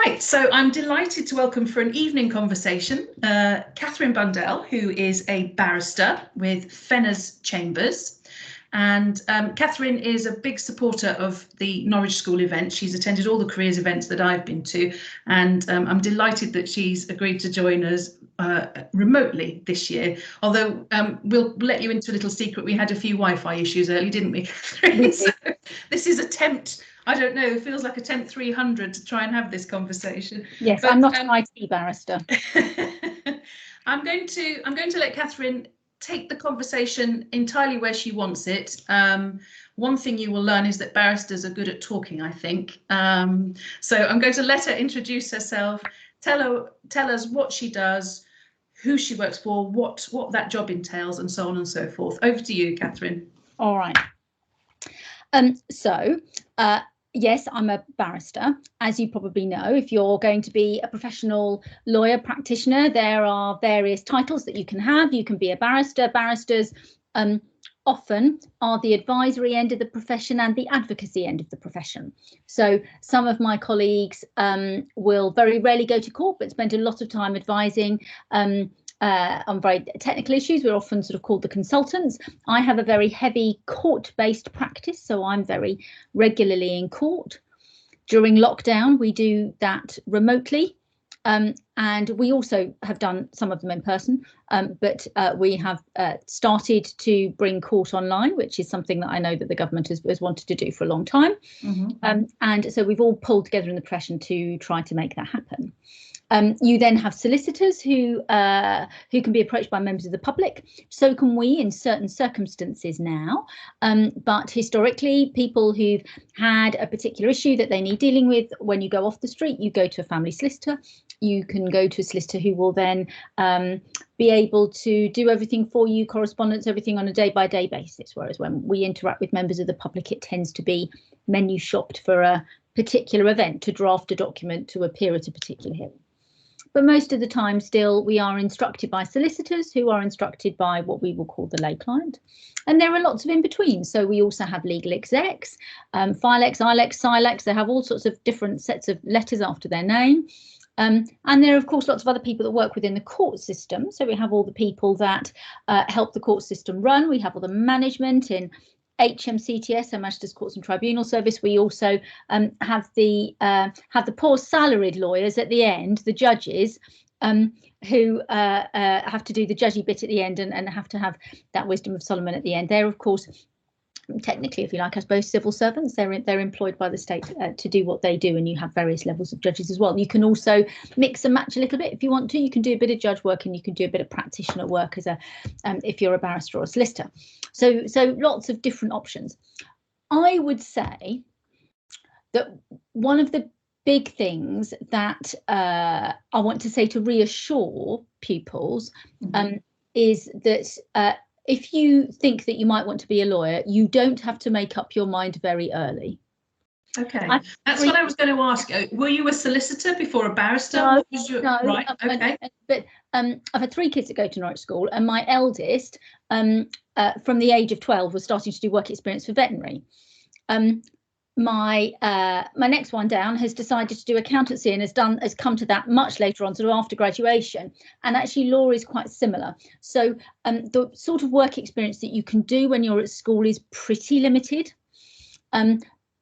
Right, so I'm delighted to welcome for an evening conversation Katharine Bundell, who is a barrister with Fenner's Chambers. And Katharine is a big supporter of the Norwich School event. She's attended all the careers events that I've been to, and I'm delighted that she's agreed to join us remotely this year. Although we'll let you into a little secret, we had a few Wi-Fi issues early, didn't we, Katharine? So this is attempt, I don't know, it feels like attempt 300 to try and have this conversation. Yes, but I'm not an IT barrister. I'm going to let Katharine take the conversation entirely where she wants it. One thing you will learn is that barristers are good at talking, I think. So I'm going to let her introduce herself, tell us what she does, who she works for, what that job entails, and so on and so forth. Over to you, Katharine. All right. Yes, I'm a barrister. As you probably know, if you're going to be a professional lawyer practitioner, there are various titles that you can have. You can be a barrister. Barristers often are the advisory end of the profession and the advocacy end of the profession. So some of my colleagues will very rarely go to court, but spend a lot of time advising on very technical issues. We're often sort of called the consultants. I have a very heavy court-based practice, so I'm very regularly in court. During lockdown, we do that remotely, and we also have done some of them in person, but we have started to bring court online, which is something that I know that the government has wanted to do for a long time. Mm-hmm. And so we've all pulled together in the profession to try to make that happen. You then have solicitors who can be approached by members of the public. So can we in certain circumstances now. But historically, people who've had a particular issue that they need dealing with, when you go off the street, you go to a family solicitor. You can go to a solicitor who will then be able to do everything for you, correspondence, everything on a day-by-day basis. Whereas when we interact with members of the public, it tends to be menu shopped for a particular event, to draft a document, to appear at a particular hearing. But most of the time still we are instructed by solicitors who are instructed by what we will call the lay client. And there are lots of in between. So we also have legal execs, filex, ilex, silex. They have all sorts of different sets of letters after their name. And there are, of course, lots of other people that work within the court system. So we have all the people that help the court system run. We have all the management in HMCTS, so Magistrates Courts and Tribunal Service. We also have the poor salaried lawyers at the end, the judges, who have to do the judgy bit at the end and have to have that wisdom of Solomon at the end. They're, of course, technically, if you like, I suppose, civil servants. They're employed by the state to do what they do, and you have various levels of judges as well. You can also mix and match a little bit if you want to. You can do a bit of judge work and you can do a bit of practitioner work as if you're a barrister or a solicitor. So lots of different options. I would say that one of the big things that I want to say to reassure pupils is that if you think that you might want to be a lawyer, you don't have to make up your mind very early. Okay, that's what I was going to ask. Were you a solicitor before a barrister? No, what was your... no. Right, okay. But I've had 3 kids that go to Norwich School, and my eldest, from the age of 12, was starting to do work experience for veterinary. My next one down has decided to do accountancy and has come to that much later on, sort of after graduation. And actually law is quite similar. So the sort of work experience that you can do when you're at school is pretty limited.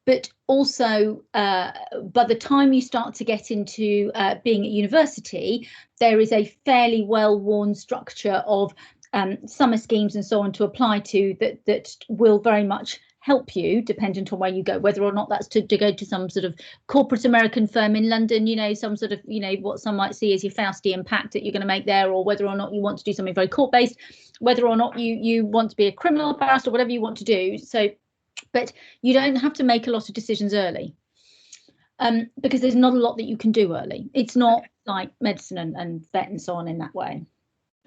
But also by the time you start to get into being at university, there is a fairly well-worn structure of summer schemes and so on to apply to that will very much help you, dependent on where you go, whether or not that's to go to some sort of corporate American firm in London, some sort of, what some might see as your Faustian pact that you're going to make there, or whether or not you want to do something very court-based, whether or not you want to be a criminal barrister, whatever you want to do. So, but you don't have to make a lot of decisions early, because there's not a lot that you can do early. It's not like medicine and vet and so on in that way.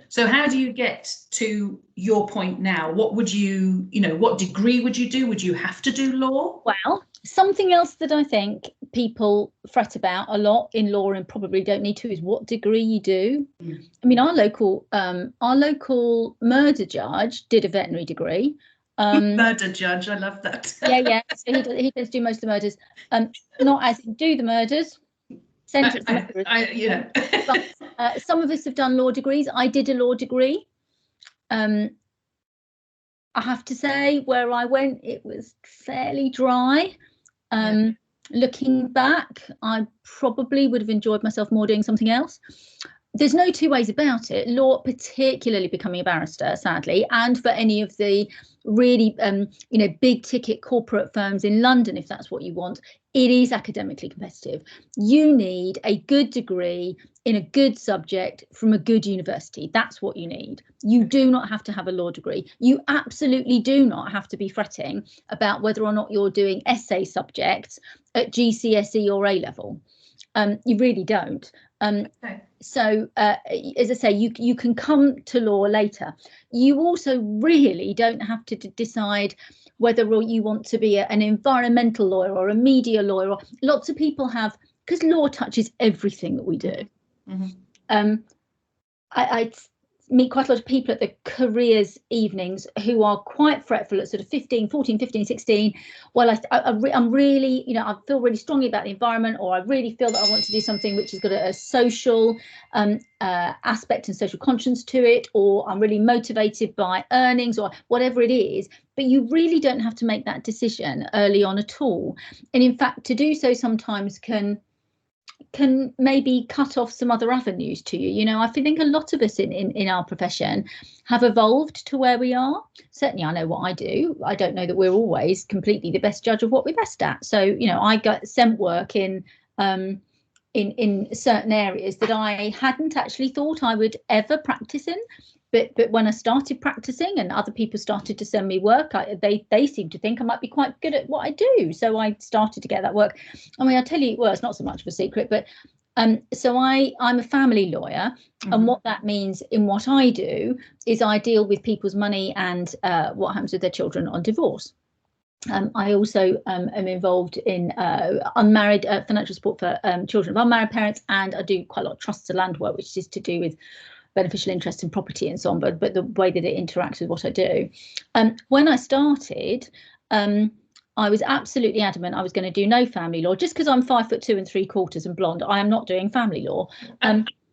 So how do you get to your point now? What would you, what degree would you do? Would you have to do law? Well, something else that I think people fret about a lot in law and probably don't need to is what degree you do. I mean, our local murder judge did a veterinary degree. Murder judge, I love that. Yeah. So he does do most of the murders. Not as in do the murders. sentence. But, some of us have done law degrees. I did a law degree. I have to say, where I went, it was fairly dry. Looking back, I probably would have enjoyed myself more doing something else. There's no two ways about it. Law, particularly becoming a barrister, sadly, and for any of the really, big ticket corporate firms in London, if that's what you want, it is academically competitive. You need a good degree in a good subject from a good university. That's what you need. You do not have to have a law degree. You absolutely do not have to be fretting about whether or not you're doing essay subjects at GCSE or A level. You really don't. So, as I say, you can come to law later. You also really don't have to decide whether you want to be an environmental lawyer or a media lawyer. Or lots of people have, because law touches everything that we do. I meet quite a lot of people at the careers evenings who are quite fretful at sort of 14, 15, 16. Well, I'm really, I feel really strongly about the environment, or I really feel that I want to do something which has got a social aspect and social conscience to it, or I'm really motivated by earnings, or whatever it is. But you really don't have to make that decision early on at all. And in fact, to do so sometimes can maybe cut off some other avenues to you. I think a lot of us in our profession have evolved to where we are. Certainly I know what I do. I don't know that we're always completely the best judge of what we're best at. So I got sent work in certain areas that I hadn't actually thought I would ever practice in. But when I started practicing and other people started to send me work, they seemed to think I might be quite good at what I do. So I started to get that work. I mean, I tell you, well, it's not so much of a secret, but so I'm a family lawyer. And what that means in what I do is I deal with people's money and what happens with their children on divorce. I also am involved in unmarried financial support for children of unmarried parents, and I do quite a lot of trusts and land work, which is to do with beneficial interest in property and so on, but the way that it interacts with what I do. When I started, I was absolutely adamant I was going to do no family law, just because I'm 5'2" and 3/4 and blonde. I am not doing family law.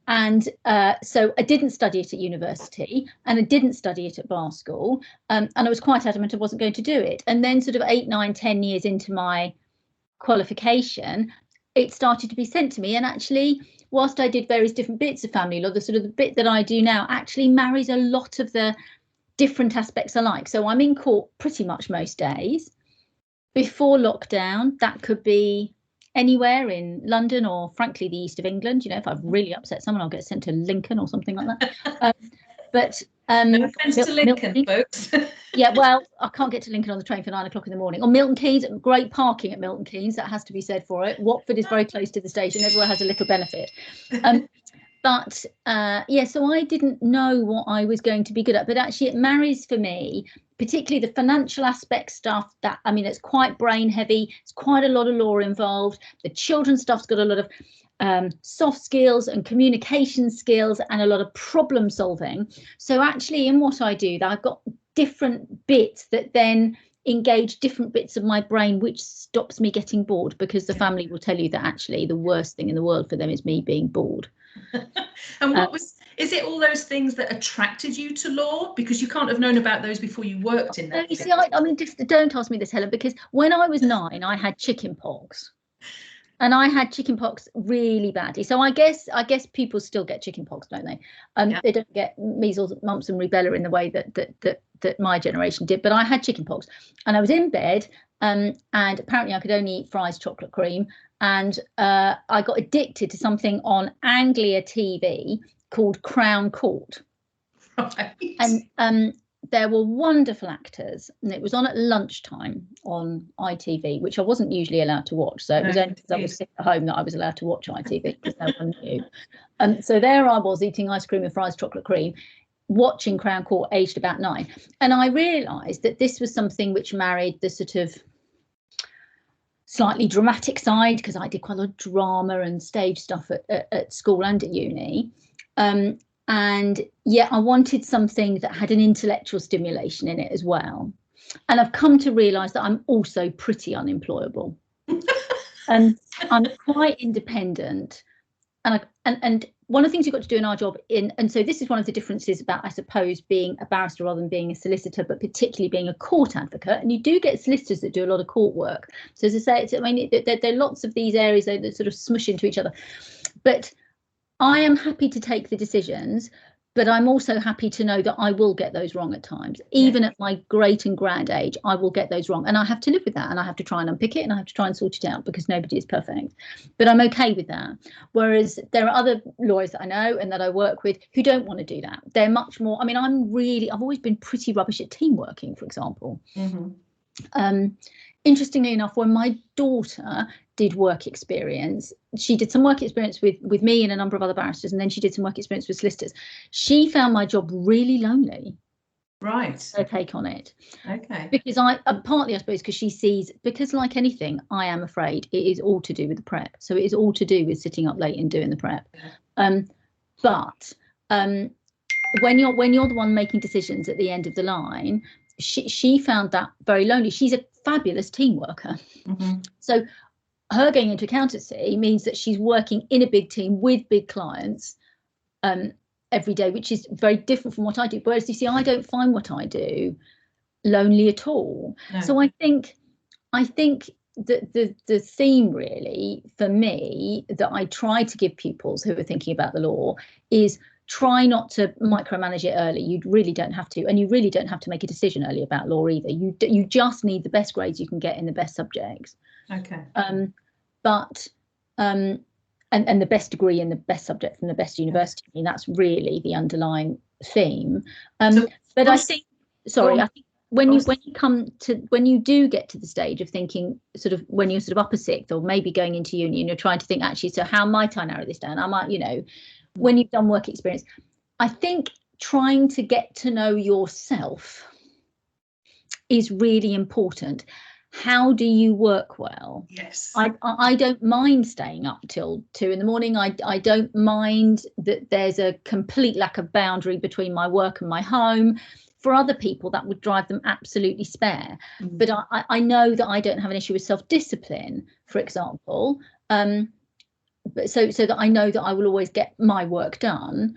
So I didn't study it at university, and I didn't study it at bar school. And I was quite adamant I wasn't going to do it. And then sort of 8, 9, 10 years into my qualification, it started to be sent to me. And actually, whilst I did various different bits of family law, the bit that I do now actually marries a lot of the different aspects I like. So I'm in court pretty much most days. Before lockdown, that could be anywhere in London or, frankly, the east of England. If I've really upset someone, I'll get sent to Lincoln or something like that. No offence to Lincoln, folks. Yeah, well, I can't get to Lincoln on the train for 9 o'clock in the morning. Or Milton Keynes, great parking at Milton Keynes, that has to be said for it. Watford is very close to the station. Everywhere has a little benefit. So I didn't know what I was going to be good at. But actually, it marries for me, particularly the financial aspect stuff. It's quite brain heavy. It's quite a lot of law involved. The children's stuff's got a lot of soft skills and communication skills and a lot of problem solving. So actually, in what I do, I've got different bits that then engage different bits of my brain, which stops me getting bored, because the family will tell you that actually the worst thing in the world for them is me being bored. And is it all those things that attracted you to law? Because you can't have known about those before you worked in that. You see, don't ask me this, Helen, because when I was 9, I had chicken pox. And I had chicken pox really badly. So I guess people still get chicken pox, don't they? They don't get measles, mumps and rubella in the way that my generation did. But I had chicken pox, and I was in bed, and apparently I could only eat Fry's chocolate cream. And I got addicted to something on Anglia TV called Crown Court. Right. And there were wonderful actors, and it was on at lunchtime on ITV, which I wasn't usually allowed to watch. So it was only because I was sick at home that I was allowed to watch ITV, because no one knew. So there I was, eating ice cream with Fry's chocolate cream, watching Crown Court, aged about 9. And I realised that this was something which married the sort of slightly dramatic side, because I did quite a lot of drama and stage stuff at school and at uni. And yet I wanted something that had an intellectual stimulation in it as well. And I've come to realise that I'm also pretty unemployable. And I'm quite independent. and one of the things you've got to do in our job, and so this is one of the differences about, I suppose, being a barrister rather than being a solicitor, but particularly being a court advocate. And you do get solicitors that do a lot of court work. So as I say, there are lots of these areas that sort of smush into each other. But I am happy to take the decisions, but I'm also happy to know that I will get those wrong at times. Even at my great and grand age, I will get those wrong. And I have to live with that, and I have to try and unpick it, and I have to try and sort it out, because nobody is perfect. But I'm okay with that. Whereas there are other lawyers that I know and that I work with who don't want to do that. They're much more, I mean, I've always been pretty rubbish at team working, for example. Interestingly enough, when my daughter did work experience, she did some work experience with me and a number of other barristers, and then she did some work experience with solicitors. She found my job really lonely. Right. Her take on it. Okay. Because partly, I suppose, because she sees, because like anything, I am afraid it is all to do with the prep. So it is all to do with sitting up late and doing the prep. But when you're the one making decisions at the end of the line, she found that very lonely. She's a fabulous team worker. So her going into accountancy means that she's working in a big team with big clients every day, which is very different from what I do. Whereas, you see, I don't find what I do lonely at all. No. So I think that the theme really for me that I try to give pupils who are thinking about the law is try not to micromanage it early. You really don't have to, and you really don't have to make a decision early about law either. You just need the best grades you can get in the best subjects. Okay. And the best degree in the best subject from the best university. I mean, that's really the underlying theme. But I think, I think when you do get to the stage of thinking, sort of when you're sort of upper sixth or maybe going into uni, and you're trying to think, actually, so how might I narrow this down? I might, when you've done work experience, I think trying to get to know yourself is really important. How do you work well? Yes. I don't mind staying up till 2 a.m. I don't mind that there's a complete lack of boundary between my work and my home. For other people, that would drive them absolutely spare. But I know that I don't have an issue with self-discipline, for example. But so that I know that I will always get my work done.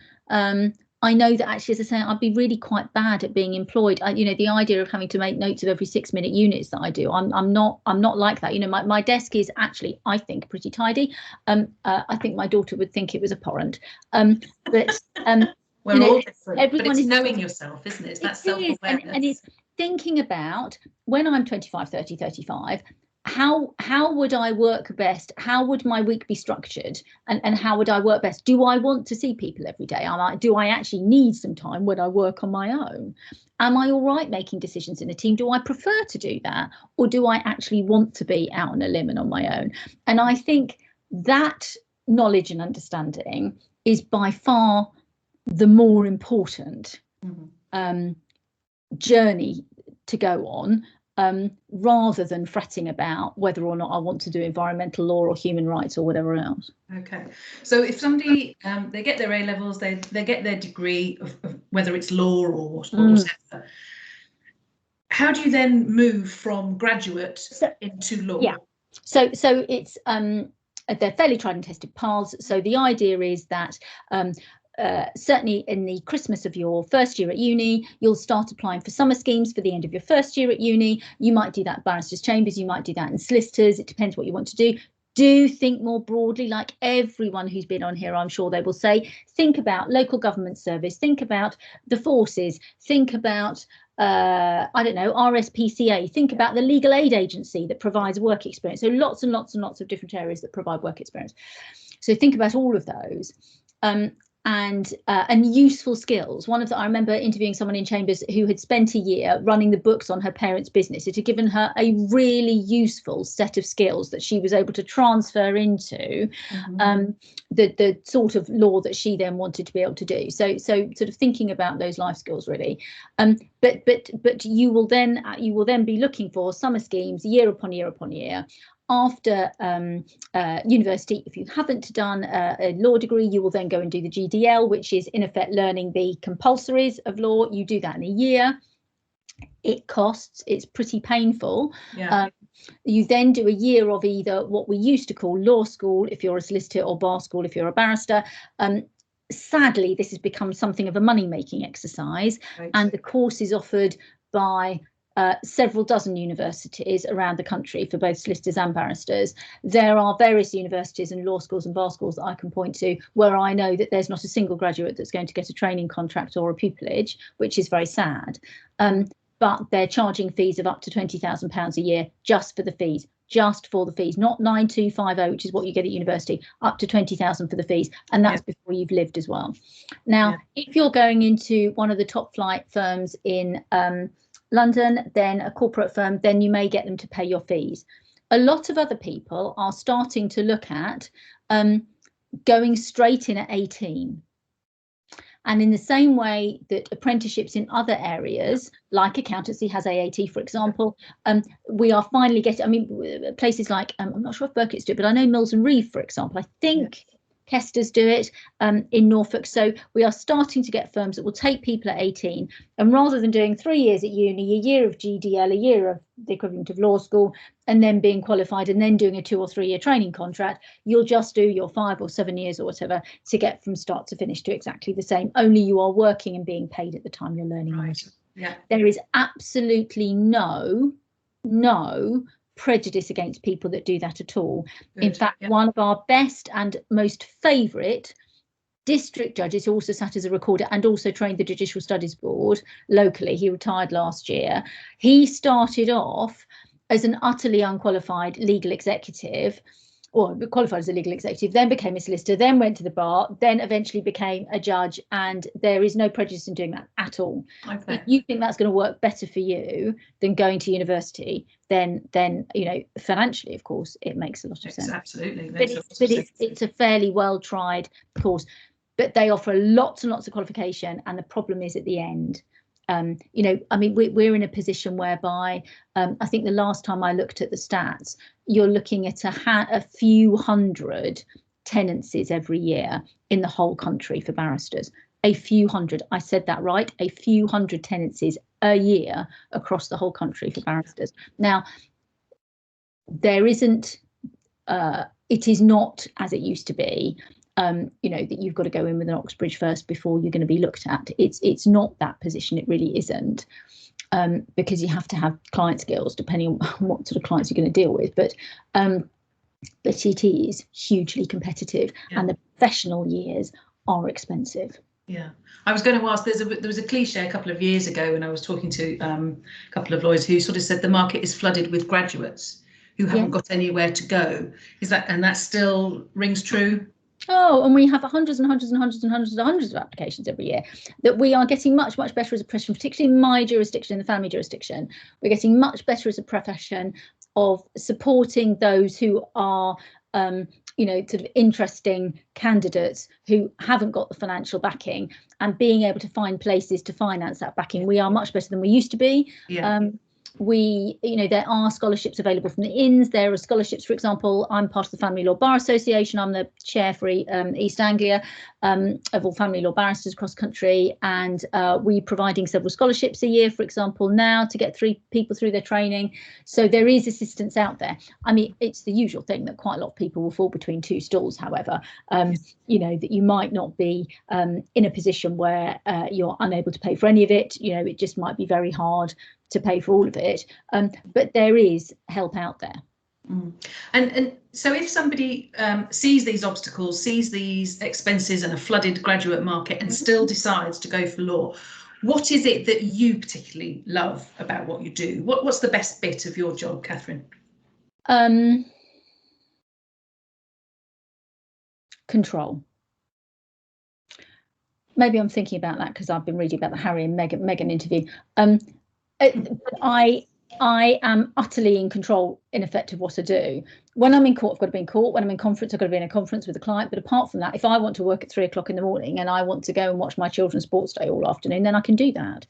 I know that actually, as I say, I'd be really quite bad at being employed. The idea of having to make notes of every 6-minute units that I do, I'm not like that. My desk is actually, I think, pretty tidy. I think my daughter would think it was abhorrent. But we're all different. Everyone but it's knowing yourself, isn't it? It's that self-awareness. And it's thinking about when I'm 25, 30, 35. How would I work best? How would my week be structured? And how would I work best? Do I want to see people every day? Do I actually need some time when I work on my own? Am I all right making decisions in a team? Do I prefer to do that? Or do I actually want to be out on a limb and on my own? And I think that knowledge and understanding is by far the more important journey to go on. Rather than fretting about whether or not I want to do environmental law or human rights or whatever else. Okay, so if somebody they get their A levels, they get their degree of whether it's law or whatever. How do you then move from graduate into law? Yeah, so it's they're fairly tried and tested paths. So the idea is that certainly in the Christmas of your first year at uni, you'll start applying for summer schemes for the end of your first year at uni. You might do that at barristers' chambers, you might do that in solicitors. It depends what you want to do. Do think more broadly, like everyone who's been on here, I'm sure they will say, think about local government service, think about the forces, think about RSPCA, think about the legal aid agency that provides work experience. So lots and lots and lots of different areas that provide work experience. So think about all of those. And useful skills. I remember interviewing someone in Chambers who had spent a year running the books on her parents' business. It had given her a really useful set of skills that she was able to transfer into the sort of law that she then wanted to be able to do. So sort of thinking about those life skills really. But you will then be looking for summer schemes year upon year upon year. After university, if you haven't done a law degree, you will then go and do the GDL, which is in effect learning the compulsories of law. You do that in a year. It costs, it's pretty painful. You then do a year of either what we used to call law school if you're a solicitor, or bar school if you're a barrister. Sadly, this has become something of a money-making exercise, right. And the course is offered by several dozen universities around the country for both solicitors and barristers. There are various universities and law schools and bar schools that I can point to where I know that there's not a single graduate that's going to get a training contract or a pupillage, which is very sad. But they're charging fees of up to £20,000 a year just for the fees. Just for the fees, not 9250, which is what you get at university, up to 20,000 for the fees, and that's before you've lived as well. Now, if you're going into one of the top flight firms in London, then a corporate firm, then you may get them to pay your fees. A lot of other people are starting to look at going straight in at 18. And in the same way that apprenticeships in other areas, like accountancy has AAT, for example, we are finally getting, I mean, places like, I'm not sure if Burkitt's do it, but I know Mills and Reeve, for example, I think Kester's do it in Norfolk. So we are starting to get firms that will take people at 18, and rather than doing 3 years at uni, a year of GDL, a year of the equivalent of law school, and then being qualified and then doing a 2 or 3 year training contract, you'll just do your 5 or 7 years or whatever to get from start to finish to exactly the same, only you are working and being paid at the time you're learning. Right. Yeah. There is absolutely no prejudice against people that do that at all. Good. In fact, one of our best and most favourite district judges, who also sat as a recorder and also trained the Judicial Studies Board locally, he retired last year. He started off as an utterly unqualified legal executive, or qualified as a legal executive, then became a solicitor, then went to the bar, then eventually became a judge, and there is no prejudice in doing that at all. Okay. If you think that's going to work better for you than going to university, then you know, financially, of course, it makes a lot of sense. Absolutely. But it's a fairly well-tried course, but they offer lots and lots of qualification, and the problem is at the end. You know, I mean, we're in a position whereby I think the last time I looked at the stats, you're looking at a few hundred tenancies every year in the whole country for barristers. A few hundred, I said that right, a few hundred tenancies a year across the whole country for barristers. Now, there isn't, it is not as it used to be. You know, that you've got to go in with an Oxbridge first before you're going to be looked at. It's not that position. It really isn't, because you have to have client skills depending on what sort of clients you're going to deal with. But it is hugely competitive, and the professional years are expensive. Yeah, I was going to ask. There was a cliche a couple of years ago when I was talking to a couple of lawyers who sort of said the market is flooded with graduates who haven't got anywhere to go. And that still rings true? Oh, and we have hundreds and hundreds and hundreds and hundreds and hundreds of applications every year. That we are getting much better as a profession, particularly in my jurisdiction, the family jurisdiction. We're getting much better as a profession of supporting those who are, you know, sort of interesting candidates who haven't got the financial backing, and being able to find places to finance that backing. We are much better than we used to be. Yeah. You know, there are scholarships available from the Inns. There are scholarships, for example, I'm part of the Family Law Bar Association. I'm the chair for East Anglia of all family law barristers across country, and we're providing several scholarships a year, for example, now to get 3 people through their training. So there is assistance out there. I mean, it's the usual thing that quite a lot of people will fall between 2 stools, however, you know, that you might not be in a position where you're unable to pay for any of it. You know, it just might be very hard to pay for all of it, but there is help out there. And so if somebody sees these obstacles, sees these expenses and a flooded graduate market, and still decides to go for law, what is it that you particularly love about what you do? What's the best bit of your job, Katharine? Control. Maybe I'm thinking about that because I've been reading about the Harry and Meghan interview. I am utterly in control, in effect, of what I do. When I'm in court, I've got to be in court. When I'm in conference, I've got to be in a conference with a client. But apart from that, if I want to work at 3 o'clock in the morning and I want to go and watch my children's sports day all afternoon, then I can do that.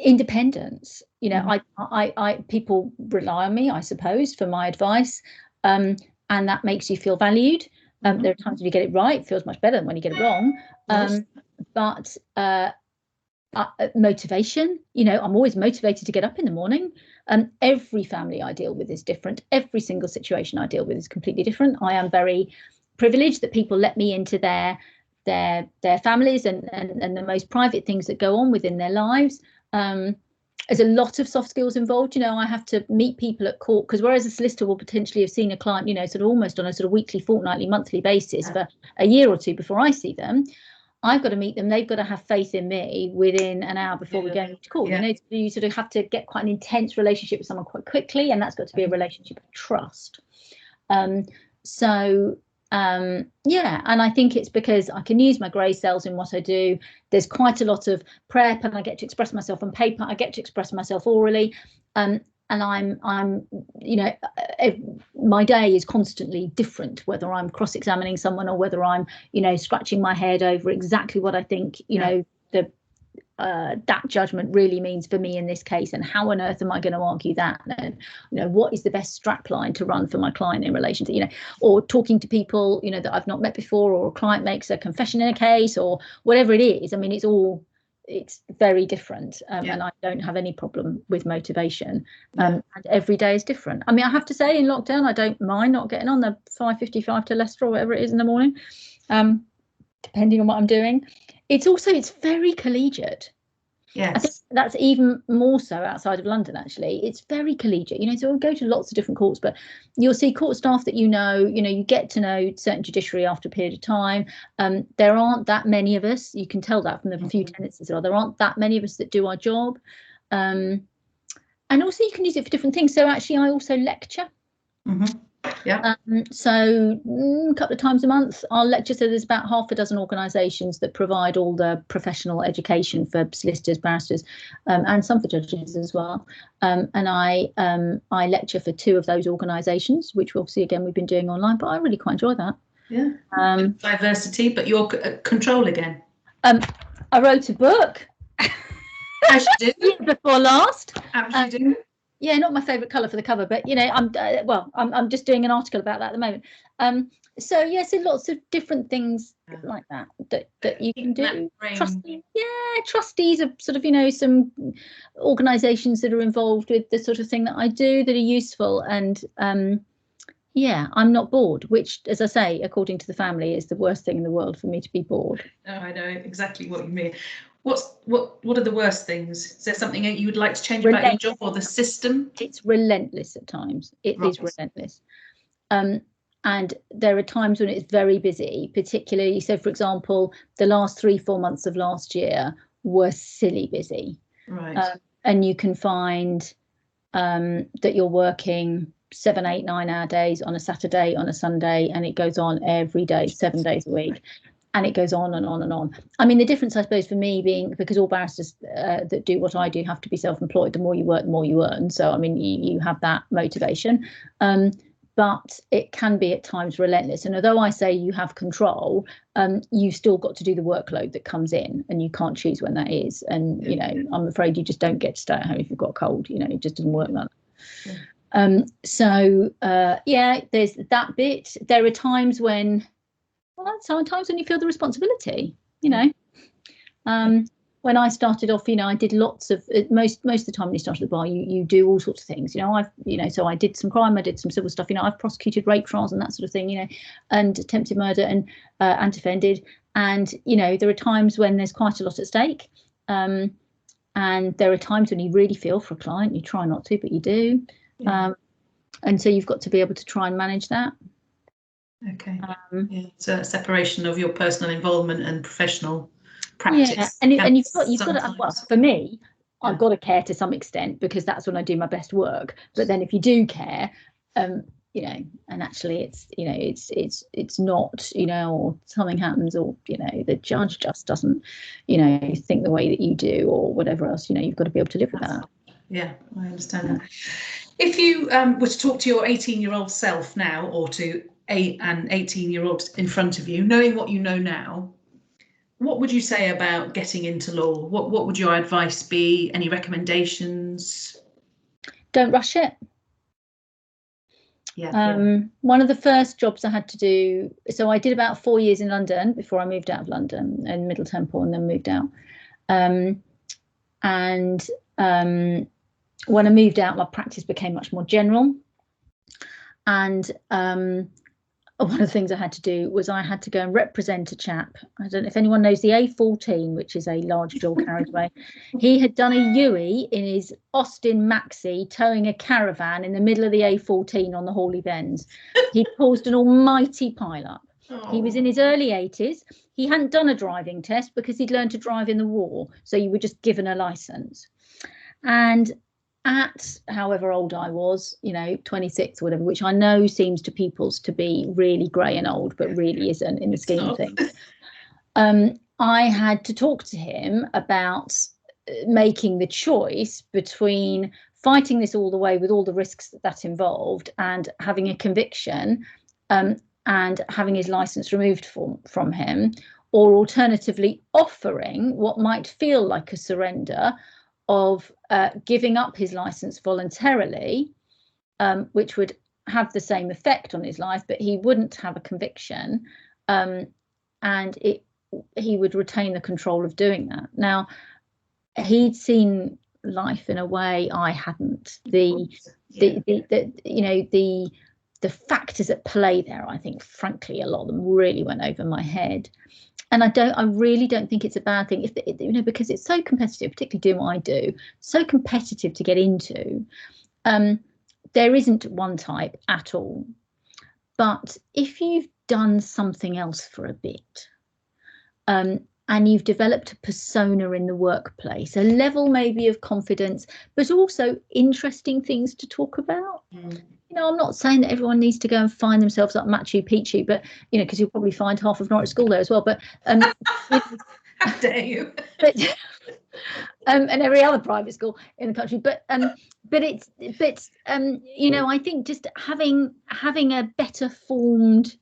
Independence, you know, I people rely on me, I suppose, for my advice, and that makes you feel valued. There are times when you get it right, it feels much better than when you get it wrong. But Motivation, I'm always motivated to get up in the morning. Every family I deal with is different. Every single situation I deal with is completely different. I am very privileged that people let me into their families and the most private things that go on within their lives. There's a lot of soft skills involved. I have to meet people at court, because whereas a solicitor will potentially have seen a client, sort of almost on a sort of weekly, fortnightly, monthly basis for a year or two before I see them, I've got to meet them. They've got to have faith in me within an hour before we go to court. You sort of have to get quite an intense relationship with someone quite quickly, and that's got to be a relationship of trust. And I think it's because I can use my grey cells in what I do. There's quite a lot of prep, and I get to express myself on paper. I get to express myself orally, and I'm my day is constantly different, whether I'm cross-examining someone or whether I'm scratching my head over exactly what I think that judgment really means for me in this case, and how on earth am I going to argue that, and what is the best strap line to run for my client in relation to or talking to people that I've not met before, or a client makes a confession in a case, or whatever it is. I mean, it's very different, and I don't have any problem with motivation, and every day is different. I mean, I have to say, in lockdown, I don't mind not getting on the 5:55 to Leicester or whatever it is in the morning, depending on what I'm doing. It's very collegiate. Yes. I think that's even more so outside of London, actually. It's very collegiate, so we'll go to lots of different courts, but you'll see court staff that you get to know certain judiciary after a period of time. There aren't that many of us. You can tell that from the few tenants as well. There aren't that many of us that do our job. And also you can use it for different things. So actually I also lecture. Mm-hmm. Yeah. So a couple of times a month I'll lecture. So there's about half a dozen organisations that provide all the professional education for solicitors, barristers, and some for judges as well. And I lecture for 2 of those organisations, which obviously again we've been doing online, but I really quite enjoy that. Yeah. Diversity, but you're control again. I wrote a book. As you did. Year before last. As you did. Yeah, not my favourite colour for the cover, but I'm just doing an article about that at the moment. So lots of different things like that you can do. Trustees of sort of some organisations that are involved with the sort of thing that I do that are useful, and I'm not bored, which, as I say, according to the family, is the worst thing in the world for me to be bored. Oh, I know exactly what you mean. What are the worst things? Is there something that you would like to change about your job or the system? It's relentless at times. It is relentless. And there are times when it's very busy, particularly. So, for example, the last 3-4 months of last year were silly busy. Right. And you can find that you're working 7, 8, 9 hour days on a Saturday, on a Sunday, and it goes on every day, 7 days a week. And it goes on and on and on. I mean, the difference, I suppose, for me being, because all barristers that do what I do have to be self-employed, the more you work, the more you earn. So, I mean, you have that motivation. But it can be at times relentless. And although I say you have control, you've still got to do the workload that comes in, and you can't choose when that is. And, I'm afraid you just don't get to stay at home if you've got a cold. It just doesn't work like that. There's that bit. There are times when... sometimes when you feel the responsibility, when I started off, I did lots of most of the time when you start at the bar, you do all sorts of things. So I did some crime, I did some civil stuff. I've prosecuted rape trials and that sort of thing, and attempted murder and defended. And there are times when there's quite a lot at stake, and there are times when you really feel for a client. You try not to, but you do, and so you've got to be able to try and manage that. Okay. So a separation of your personal involvement and professional practice. Yeah, and you've got to, well, for me, I've got to care to some extent, because that's when I do my best work. But then if you do care, and actually it's not, or something happens, or the judge just doesn't, think the way that you do, or whatever else, you've got to be able to live with that. Yeah, I understand that. If you were to talk to your 18-year-old self now, or to an 18-year-old in front of you, knowing what you know now, what would you say about getting into law? What would your advice be? Any recommendations? Don't rush it. One of the first jobs I had to do, so I did about 4 years in London before I moved out of London, in Middle Temple, and then moved out. And when I moved out, my practice became much more general. And one of the things I had to do was I had to go and represent a chap. I don't know if anyone knows the A14, which is a large dual carriageway. He had done a Yui in his Austin Maxi, towing a caravan in the middle of the A14 on the Hawley Bends. He caused an almighty pile-up. He was in his early 80s. He hadn't done a driving test because he'd learned to drive in the war. So you were just given a license. And at however old I was, 26 or whatever, which I know seems to pupils to be really grey and old, but really isn't in the scheme of things. I had to talk to him about making the choice between fighting this all the way with all the risks that involved and having a conviction and having his licence removed from him, or alternatively offering what might feel like a surrender of giving up his licence voluntarily, which would have the same effect on his life, but he wouldn't have a conviction, and he would retain the control of doing that. Now, he'd seen life in a way I hadn't. The factors at play there, I think, frankly, a lot of them really went over my head. And I really don't think it's a bad thing, because it's so competitive, particularly doing what I do, so competitive to get into. There isn't one type at all. But if you've done something else for a bit, and you've developed a persona in the workplace, a level maybe of confidence, but also interesting things to talk about. I'm not saying that everyone needs to go and find themselves up Machu Picchu, but because you'll probably find half of Norwich School there as well. But how dare you? But and every other private school in the country. But I think just having a better formed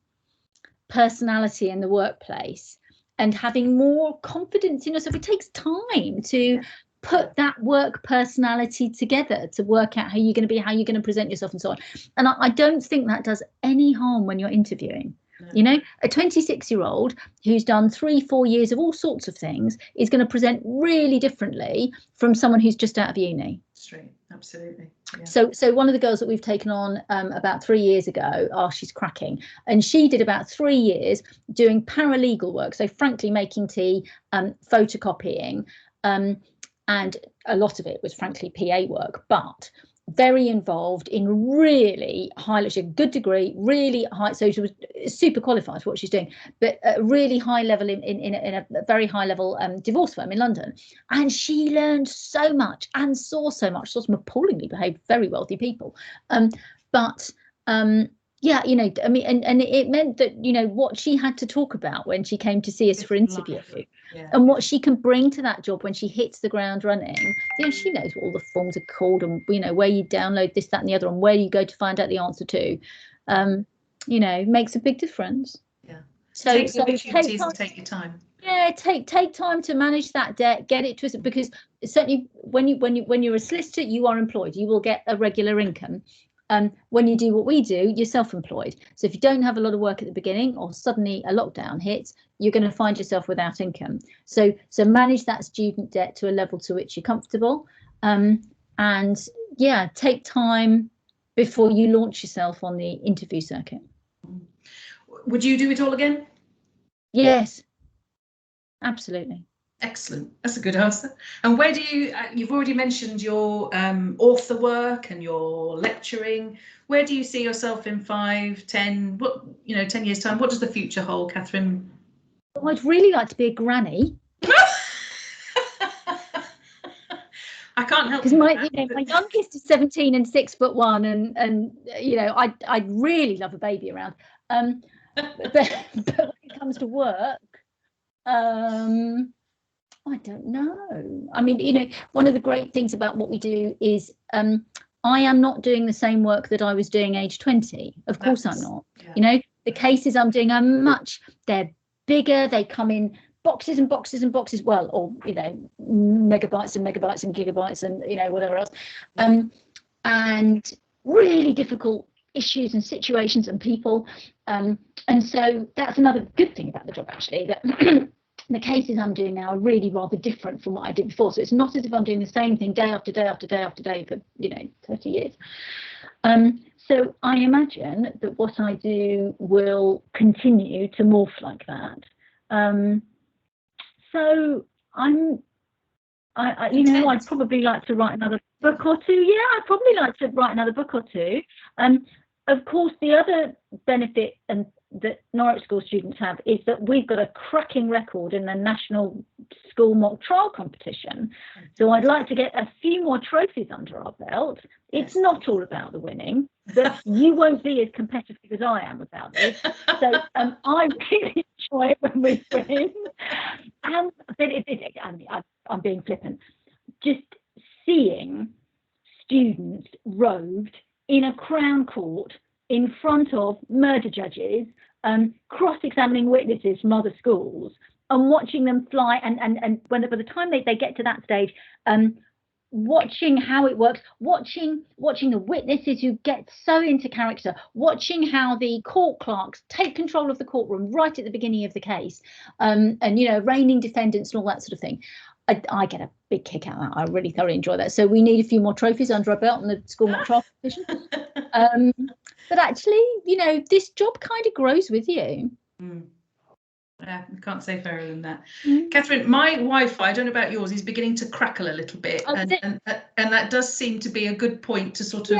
personality in the workplace and having more confidence in yourself. It takes time to put that work personality together, to work out how you're going to be, how you're going to present yourself and so on. And I don't think that does any harm when you're interviewing. A 26-year-old who's done 3-4 years of all sorts of things is going to present really differently from someone who's just out of uni. Straight, absolutely. Yeah. So one of the girls that we've taken on about 3 years ago, she's cracking, and she did about 3 years doing paralegal work. So frankly, making tea, photocopying, and a lot of it was frankly PA work, but very involved in really high, she had a good degree, really high, so she was super qualified for what she's doing, but a really high level in a very high level divorce firm in London. And she learned so much and saw some appallingly behaved, very wealthy people. And it meant that, what she had to talk about when she came to see us for interview and what she can bring to that job when she hits the ground running. She knows what all the forms are called and, where you download this, that and the other and where you go to find out the answer to, makes a big difference. Yeah. So take the opportunities and take your time. Yeah, take time to manage that debt, get it to, because certainly when you're a solicitor, you are employed, you will get a regular income. When you do what we do, you're self-employed. So if you don't have a lot of work at the beginning or suddenly a lockdown hits, you're going to find yourself without income. So manage that student debt to a level to which you're comfortable. Take time before you launch yourself on the interview circuit. Would you do it all again? Yes, absolutely. Excellent. That's a good answer. And where do you've already mentioned your author work and your lecturing. Where do you see yourself in 5, 10, 10 years time? What does the future hold, Katharine? Well, I'd really like to be a granny. I can't help because my youngest is 17 and 6'1", and I'd really love a baby around. But when it comes to work, I don't know. I mean, one of the great things about what we do is I am not doing the same work that I was doing age 20. Of course I'm not. Yeah. The cases I'm doing are they're bigger. They come in boxes and boxes and boxes. Well, or, megabytes and megabytes and gigabytes and, whatever else. And really difficult issues and situations and people. And so that's another good thing about the job, actually, that the cases I'm doing now are really rather different from what I did before. So it's not as if I'm doing the same thing day after day after day after day for, 30 years. So I imagine that what I do will continue to morph like that. So I'd probably like to write another book or two. Yeah, I'd probably like to write another book or two. Of course, the other benefit that Norwich School students have is that we've got a cracking record in the National School Mock Trial Competition. So I'd like to get a few more trophies under our belt. It's not all about the winning, but you won't be as competitive as I am about this. So I really enjoy it when we win. I'm being flippant. Just seeing students robed in a Crown Court in front of murder judges, cross-examining witnesses from other schools, and watching them fly, and by the time they get to that stage, watching how it works, watching the witnesses who get so into character, watching how the court clerks take control of the courtroom right at the beginning of the case, and arraigning defendants and all that sort of thing. I get a big kick out of that. I really thoroughly enjoy that. So we need a few more trophies under our belt in the school mock trial competition. But actually, this job kind of grows with you. Yeah, I can't say fairer than that. Katharine, my Wi-Fi, I don't know about yours, is beginning to crackle a little bit, and that does seem to be a good point to sort of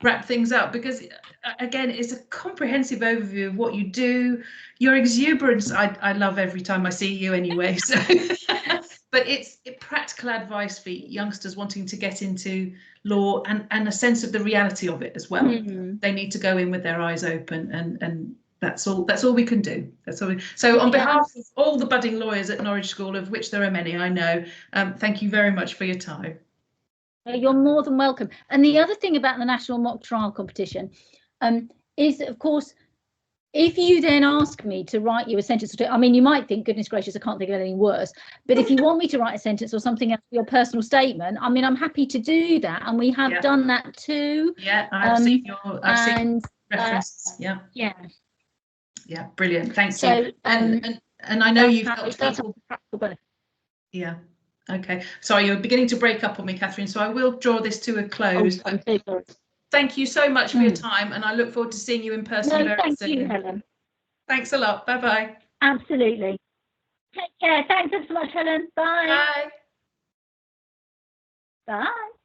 wrap things up, because again, it's a comprehensive overview of what you do. Your exuberance, I love every time I see you anyway. So, but it's practical advice for youngsters wanting to get into law, and a sense of the reality of it as well. They need to go in with their eyes open, and that's all we can do. So on behalf of all the budding lawyers at Norwich School, of which there are many, I know, thank you very much for your time. You're more than welcome. And the other thing about the National Mock Trial Competition is that, of course, if you then ask me to write you a sentence or two, I mean, you might think, goodness gracious, I can't think of anything worse. But if you want me to write a sentence or something else, your personal statement, I mean, I'm happy to do that. And we have done that too. Yeah, I've seen references. Yeah, brilliant. Thank you. And I know you've helped people. Yeah. Okay. Sorry, you're beginning to break up on me, Katharine. So I will draw this to a close. I'm so sorry. Thank you so much for your time, and I look forward to seeing you in person very soon. Thank you, Helen. Thanks a lot. Bye-bye. Absolutely. Take care. Thanks so much, Helen. Bye. Bye. Bye.